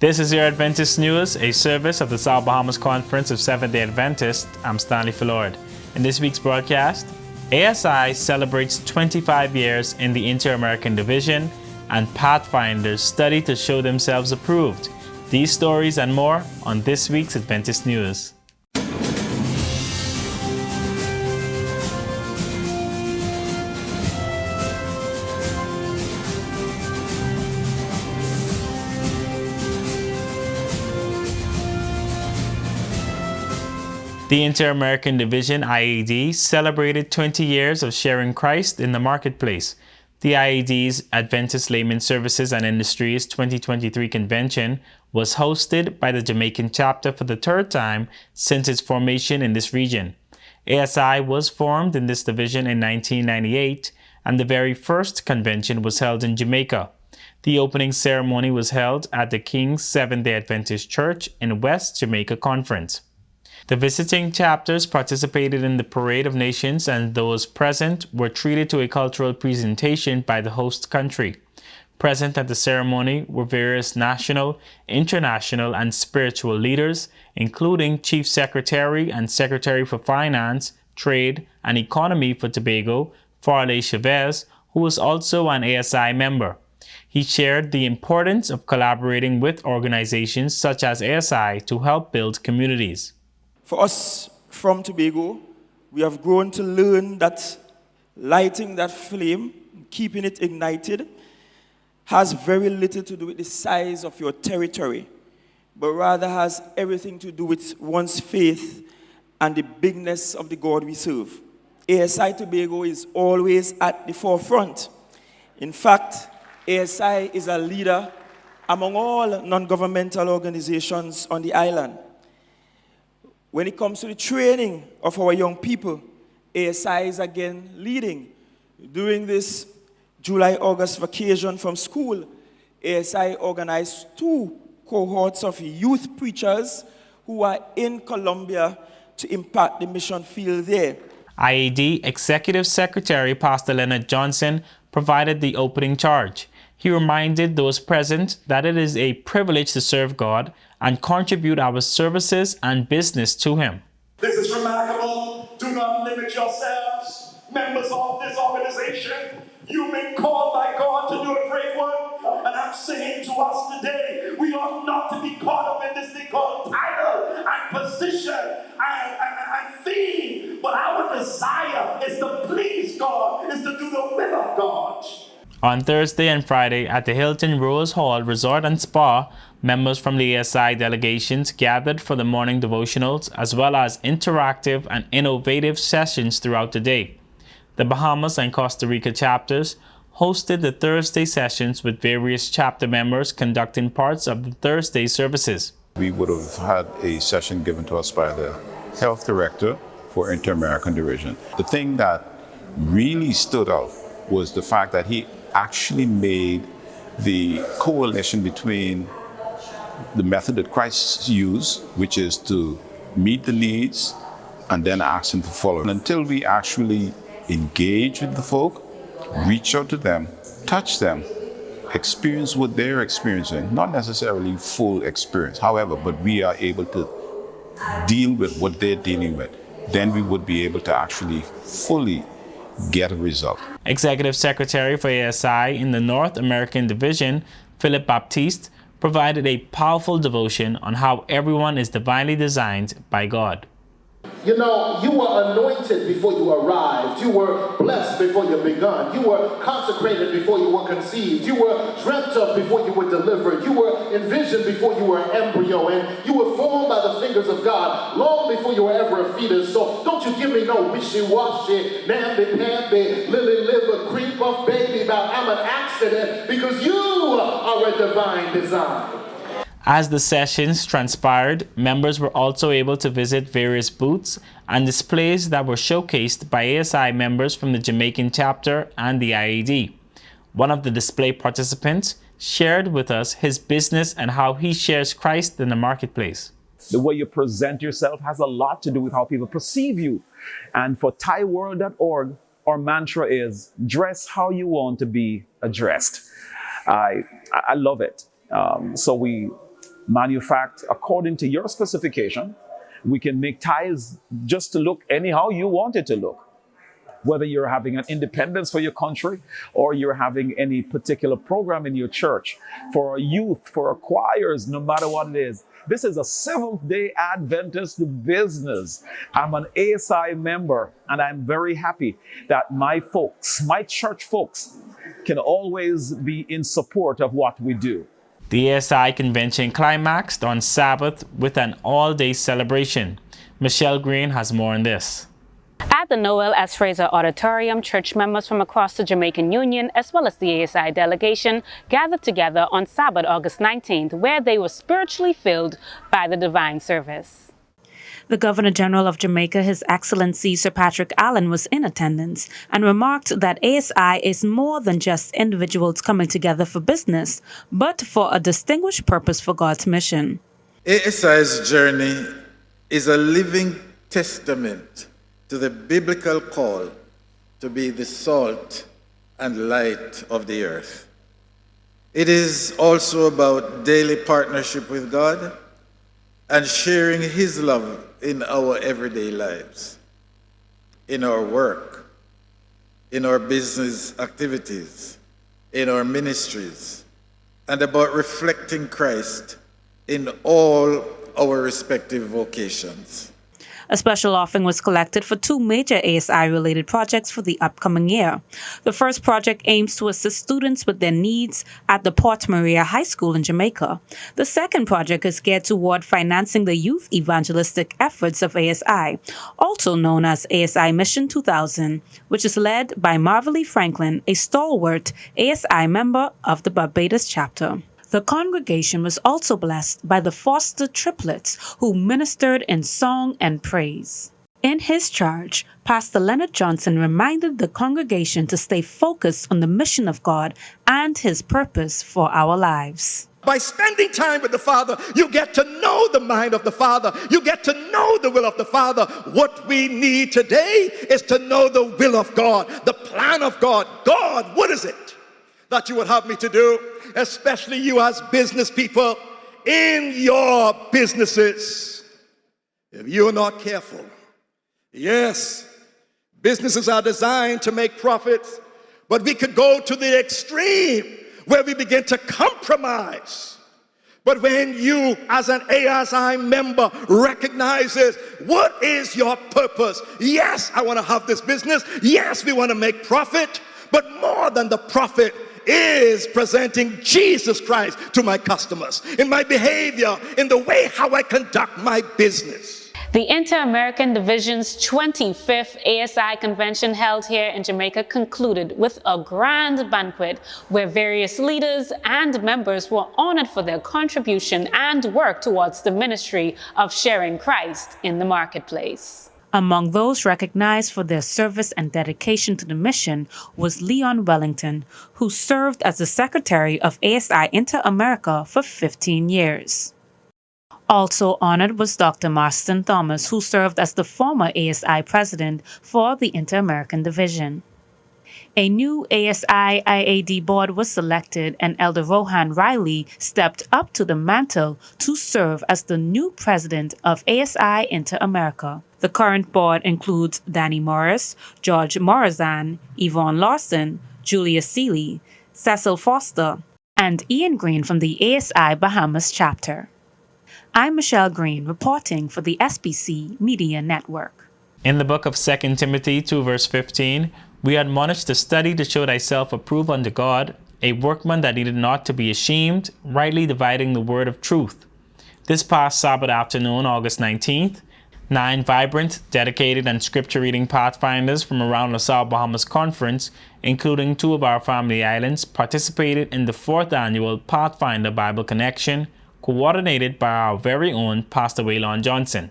This is your Adventist News, a service of the South Bahamas Conference of Seventh-day Adventists. I'm Stanley Fillard. In this week's broadcast, ASI celebrates 25 years in the Inter-American Division, and Pathfinders study to show themselves approved. These stories and more on this week's Adventist News. The Inter-American Division, IAD, celebrated 20 years of sharing Christ in the marketplace. The IAD's Adventist Layman Services and Industries 2023 convention was hosted by the Jamaican chapter for the third time since its formation in this region. ASI was formed in this division in 1998, and the very first convention was held in Jamaica. The opening ceremony was held at the King's Seventh-day Adventist Church in West Jamaica Conference. The visiting chapters participated in the Parade of Nations, and those present were treated to a cultural presentation by the host country. Present at the ceremony were various national, international, and spiritual leaders, including Chief Secretary and Secretary for Finance, Trade, and Economy for Tobago, Farley Chavez, who was also an ASI member. He shared the importance of collaborating with organizations such as ASI to help build communities. For us from Tobago, we have grown to learn that lighting that flame, keeping it ignited, has very little to do with the size of your territory, but rather has everything to do with one's faith and the bigness of the God we serve. ASI Tobago is always at the forefront. In fact, ASI is a leader among all non-governmental organizations on the island. When it comes to the training of our young people, ASI is again leading. During this July-August vacation from school, ASI organized 2 cohorts of youth preachers who are in Colombia to impact the mission field there. IAD Executive Secretary Pastor Leonard Johnson provided the opening charge. He reminded those present that it is a privilege to serve God and contribute our services and business to Him. This is remarkable. Do not limit yourselves, members of this organization. You've been called by God to do a great work. And I'm saying to us today, we ought not to be caught up in this thing called title and position and theme. But our desire is to please God, is to do the will of God. On Thursday and Friday at the Hilton Rose Hall Resort and Spa, members from the ASI delegations gathered for the morning devotionals as well as interactive and innovative sessions throughout the day. The Bahamas and Costa Rica chapters hosted the Thursday sessions with various chapter members conducting parts of the Thursday services. We would have had a session given to us by the health director for Inter-American Division. The thing that really stood out was the fact that he actually made the correlation between the method that Christ used, which is to meet the needs and then ask them to follow. And until we actually engage with the folk, reach out to them, touch them, experience what they're experiencing, not necessarily full experience, however, but we are able to deal with what they're dealing with, then we would be able to actually fully get a result. Executive Secretary for ASI in the North American Division, Philip Baptiste, provided a powerful devotion on how everyone is divinely designed by God. You know, you were anointed before you arrived. You were blessed before you begun. You were consecrated before you were conceived. You were dreamt of before you were delivered. You were envisioned before you were an embryo. And you were formed by the fingers of God long before you were ever a fetus. So don't you give me no wishy-washy, namby-pamby, lily-livered, cream-puff baby about I'm an accident, because you are a divine design. As the sessions transpired, members were also able to visit various booths and displays that were showcased by ASI members from the Jamaican chapter and the IAD. One of the display participants shared with us his business and how he shares Christ in the marketplace. The way you present yourself has a lot to do with how people perceive you. And for thaiworld.org, our mantra is dress how you want to be addressed. I love it. So we manufacture according to your specification. We can make ties just to look anyhow you want it to look. Whether you're having an independence for your country or you're having any particular program in your church, for youth, for choirs, no matter what it is. This is a Seventh-day Adventist business. I'm an ASI member, and I'm very happy that my folks, my church folks, can always be in support of what we do. The ASI convention climaxed on Sabbath with an all-day celebration. Michelle Green has more on this. At the Noel S. Fraser Auditorium, church members from across the Jamaican Union, as well as the ASI delegation, gathered together on Sabbath, August 19th, where they were spiritually filled by the divine service. The Governor General of Jamaica, His Excellency Sir Patrick Allen, was in attendance and remarked that ASI is more than just individuals coming together for business, but for a distinguished purpose for God's mission. ASI's journey is a living testament to the biblical call to be the salt and light of the earth. It is also about daily partnership with God and sharing His love in our everyday lives, in our work, in our business activities, in our ministries, and about reflecting Christ in all our respective vocations. A special offering was collected for 2 major ASI-related projects for the upcoming year. The first project aims to assist students with their needs at the Port Maria High School in Jamaica. The second project is geared toward financing the youth evangelistic efforts of ASI, also known as ASI Mission 2000, which is led by Marvelly Franklin, a stalwart ASI member of the Barbados chapter. The congregation was also blessed by the Foster triplets, who ministered in song and praise. In his charge, Pastor Leonard Johnson reminded the congregation to stay focused on the mission of God and His purpose for our lives. By spending time with the Father, you get to know the mind of the Father. You get to know the will of the Father. What we need today is to know the will of God, the plan of God. God, what is it that you would have me to do? Especially you as business people in your businesses. If you're not careful, yes, businesses are designed to make profits, but we could go to the extreme where we begin to compromise. But when you, as an ASI member, recognizes what is your purpose? Yes, I want to have this business. Yes, we want to make profit, but more than the profit is presenting Jesus Christ to my customers in my behavior, in the way how I conduct my business. The Inter-American Division's 25th ASI convention held here in Jamaica concluded with a grand banquet where various leaders and members were honored for their contribution and work towards the ministry of sharing Christ in the marketplace. Among those recognized for their service and dedication to the mission was Leon Wellington, who served as the Secretary of ASI Inter-America for 15 years. Also honored was Dr. Marston Thomas, who served as the former ASI President for the Inter-American Division. A new ASI IAD board was selected, and Elder Rohan Riley stepped up to the mantle to serve as the new president of ASI Inter-America. The current board includes Danny Morris, George Morazan, Yvonne Lawson, Julia Seeley, Cecil Foster, and Ian Green from the ASI Bahamas chapter. I'm Michelle Green, reporting for the SBC Media Network. In the book of 2 Timothy 2 verse 15, we admonish to study to show thyself approved unto God, a workman that needed not to be ashamed, rightly dividing the word of truth. This past Sabbath afternoon, August 19th, 9 vibrant, dedicated, and scripture-reading Pathfinders from around the South Bahamas Conference, including 2 of our family islands, participated in the 4th annual Pathfinder Bible Connection, coordinated by our very own Pastor Waylon Johnson.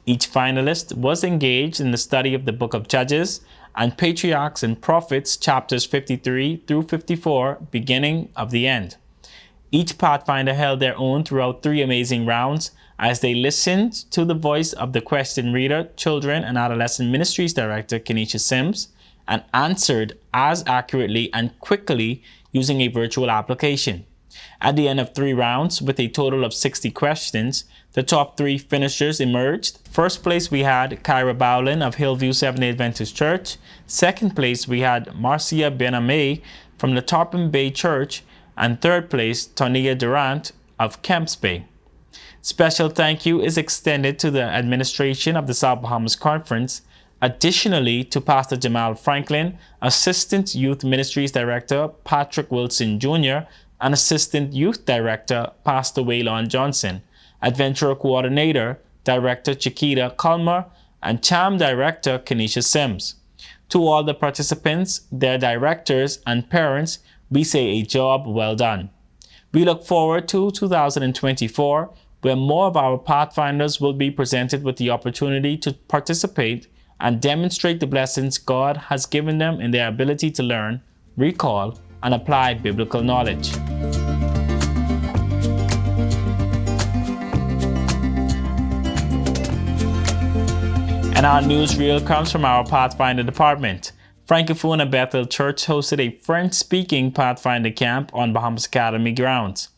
Each finalist was engaged in the study of the book of Judges and Patriarchs and Prophets, chapters 53 through 54, beginning of the end. Each Pathfinder held their own throughout 3 amazing rounds as they listened to the voice of the question reader, Children and Adolescent Ministries Director Kenesha Sims, and answered as accurately and quickly using a virtual application. At the end of 3 rounds, with a total of 60 questions, the top 3 finishers emerged. First place we had Kyra Bowlin of Hillview Seventh-day Adventist Church. Second place we had Marcia Bename from the Tarpon Bay Church. And third place, Tonia Durant of Kemps Bay. Special thank you is extended to the administration of the South Bahamas Conference, additionally to Pastor Jamal Franklin, Assistant Youth Ministries Director Patrick Wilson Jr., and Assistant Youth Director Pastor Waylon Johnson, Adventurer Coordinator Director Chiquita Culmer, and CHAM Director Kenesha Sims. To all the participants, their directors, and parents, we say a job well done. We look forward to 2024, where more of our Pathfinders will be presented with the opportunity to participate and demonstrate the blessings God has given them in their ability to learn, recall, and apply biblical knowledge. And our newsreel comes from our Pathfinder department. Francophone and Bethel Church hosted a French-speaking Pathfinder camp on Bahamas Academy grounds.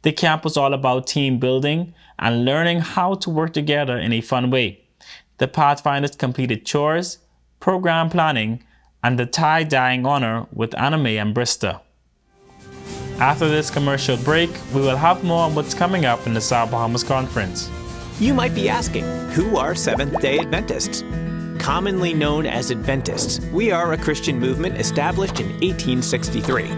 The camp was all about team building and learning how to work together in a fun way. The Pathfinders completed chores, program planning, and the tie-dyeing honor with Anime and Brista. After this commercial break, we will have more on what's coming up in the South Bahamas Conference. You might be asking, who are Seventh-day Adventists? Commonly known as Adventists, we are a Christian movement established in 1863.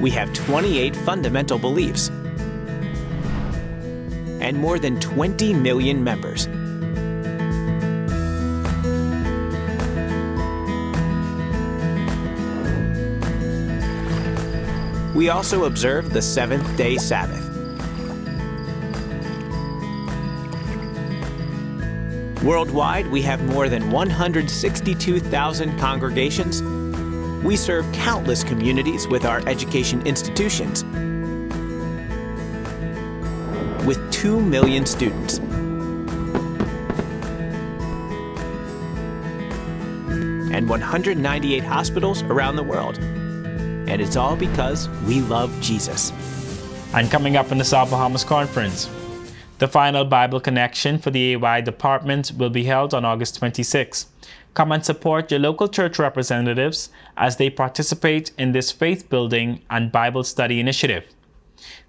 We have 28 fundamental beliefs and more than 20 million members. We also observe the seventh-day Sabbath. Worldwide, we have more than 162,000 congregations. We serve countless communities with our education institutions, with 2 million students. And 198 hospitals around the world. And it's all because we love Jesus. And coming up in the South Bahamas Conference, the final Bible Connection for the AY department will be held on August 26. Come and support your local church representatives as they participate in this faith-building and Bible study initiative.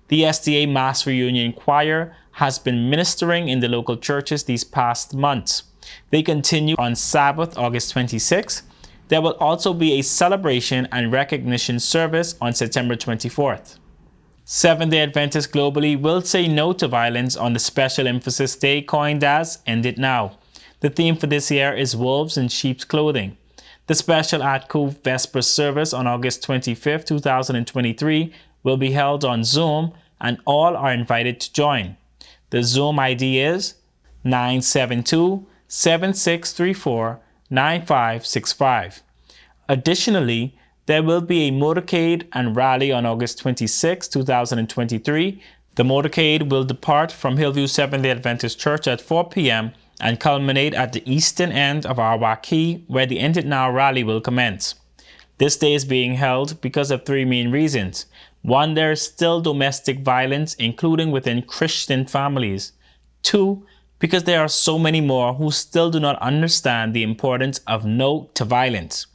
The SDA Mass Reunion Choir has been ministering in the local churches these past months. They continue on Sabbath, August 26. There will also be a celebration and recognition service on September 24th. Seventh-day Adventists globally will say no to violence on the special emphasis day coined as End It Now. The theme for this year is Wolves in Sheep's Clothing. The special ATCO Vesper service on August 25, 2023 will be held on Zoom and all are invited to join. The Zoom ID is 972-7634-9565. Additionally, there will be a motorcade and rally on August 26, 2023. The motorcade will depart from Hillview Seventh-day Adventist Church at 4 p.m. and culminate at the eastern end of our Waukee, where the End It Now rally will commence. This day is being held because of 3 main reasons. 1, there is still domestic violence, including within Christian families. 2, because there are so many more who still do not understand the importance of no to violence.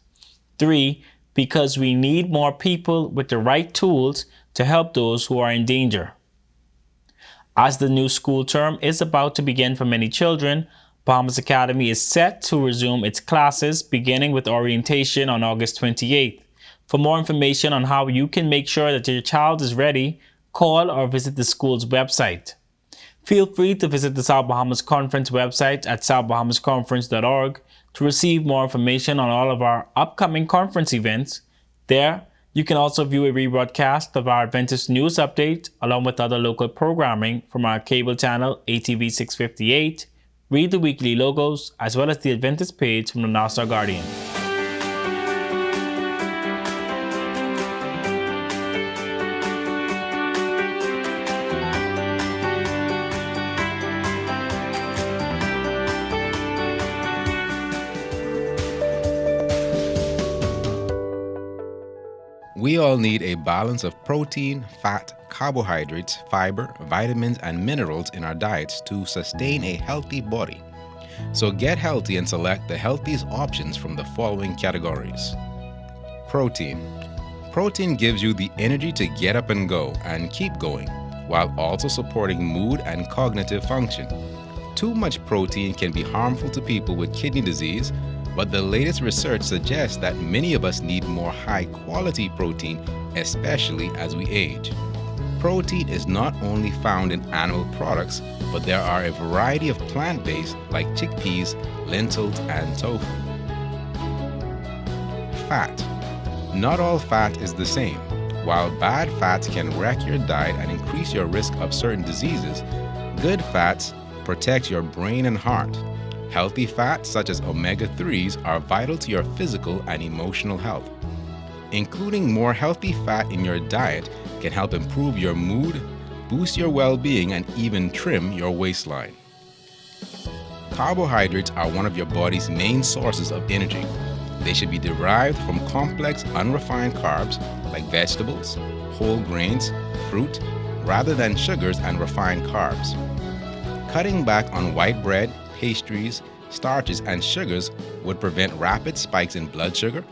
3, because we need more people with the right tools to help those who are in danger. As the new school term is about to begin for many children, Bahamas Academy is set to resume its classes beginning with orientation on August 28th. For more information on how you can make sure that your child is ready, call or visit the school's website. Feel free to visit the South Bahamas Conference website at southbahamasconference.org to receive more information on all of our upcoming conference events. There, you can also view a rebroadcast of our Adventist News Update along with other local programming from our cable channel ATV 658, read the weekly logos, as well as the Adventist page from the Nassau Guardian. We We all need a balance of protein, fat, carbohydrates, fiber, vitamins, and minerals in our diets to sustain a healthy body. So get healthy and select the healthiest options from the following categories. Protein. Protein gives you the energy to get up and go and keep going, while also supporting mood and cognitive function. Too much protein can be harmful to people with kidney disease, but the latest research suggests that many of us need more high-quality protein, especially as we age. Protein is not only found in animal products, but there are a variety of plant-based like chickpeas, lentils, and tofu. Fat. Not all fat is the same. While bad fats can wreck your diet and increase your risk of certain diseases, good fats protect your brain and heart. Healthy fats such as omega-3s are vital to your physical and emotional health. Including more healthy fat in your diet can help improve your mood, boost your well-being, and even trim your waistline. Carbohydrates are one of your body's main sources of energy. They should be derived from complex, unrefined carbs like vegetables, whole grains, fruit, rather than sugars and refined carbs. Cutting back on white bread, pastries, starches, and sugars would prevent rapid spikes in blood sugar,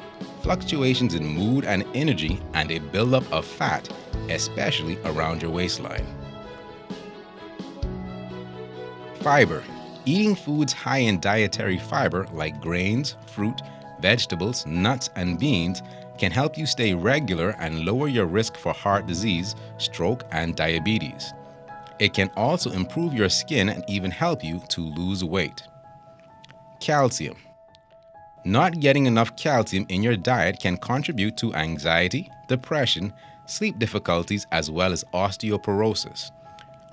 fluctuations in mood and energy, and a buildup of fat, especially around your waistline. Fiber. Eating foods high in dietary fiber like grains, fruit, vegetables, nuts, and beans can help you stay regular and lower your risk for heart disease, stroke, and diabetes. It can also improve your skin and even help you to lose weight. Calcium. Not getting enough calcium in your diet can contribute to anxiety, depression, sleep difficulties, as well as osteoporosis.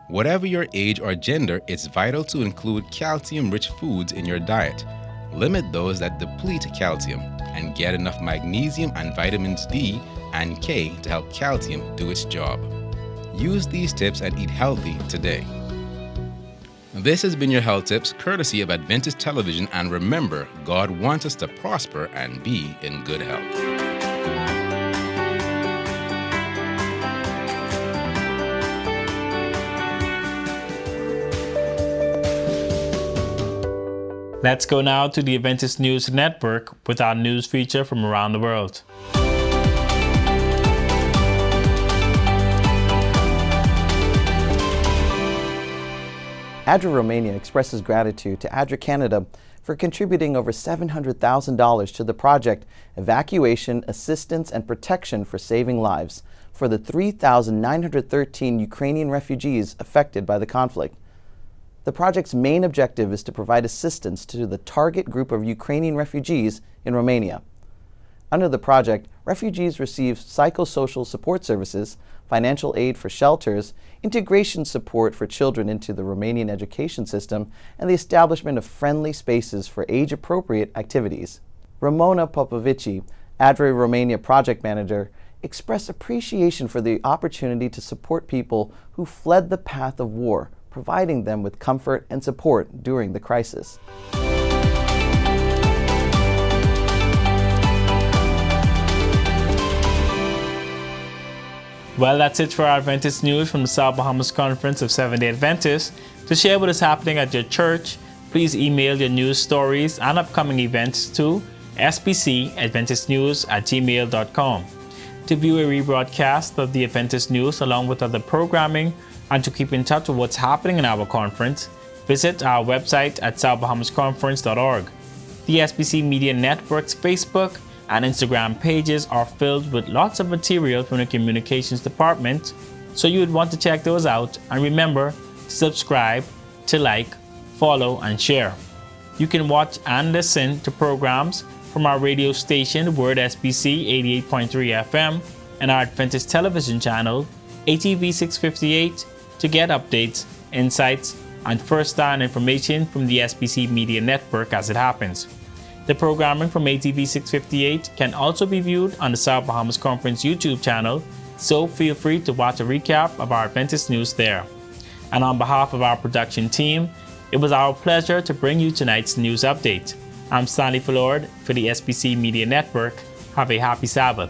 Whatever your age or gender, it's vital to include calcium-rich foods in your diet. Limit those that deplete calcium, and get enough magnesium and vitamins D and K to help calcium do its job. Use these tips and eat healthy today. This has been your Health Tips, courtesy of Adventist Television, and remember, God wants us to prosper and be in good health. Let's go now to the Adventist News Network with our news feature from around the world. ADRA Romania expresses gratitude to ADRA Canada for contributing over $700,000 to the project Evacuation, Assistance, and Protection for Saving Lives for the 3,913 Ukrainian refugees affected by the conflict. The project's main objective is to provide assistance to the target group of Ukrainian refugees in Romania. Under the project, refugees receive psychosocial support services, financial aid for shelters, integration support for children into the Romanian education system, and the establishment of friendly spaces for age-appropriate activities. Ramona Popovici, ADRA Romania project manager, expressed appreciation for the opportunity to support people who fled the path of war, providing them with comfort and support during the crisis. Well, that's it for our Adventist news from the South Bahamas Conference of Seventh-day Adventists. To share what is happening at your church, please email your news stories and upcoming events to spcadventistnews@gmail.com. To view a rebroadcast of the Adventist news along with other programming and to keep in touch with what's happening in our conference, visit our website at southbahamasconference.org. The SBC Media Network's Facebook and Instagram pages are filled with lots of material from the communications department, so you would want to check those out, and remember to subscribe, to like, follow, and share. You can watch and listen to programs from our radio station, Word SBC 88.3 FM, and our Adventist television channel, ATV 658, to get updates, insights, and first-hand information from the SBC Media Network as it happens. The programming from ATV 658 can also be viewed on the South Bahamas Conference YouTube channel, so feel free to watch a recap of our Adventist news there. And on behalf of our production team, it was our pleasure to bring you tonight's news update. I'm Stanley Fullord for the SBC Media Network. Have a happy Sabbath.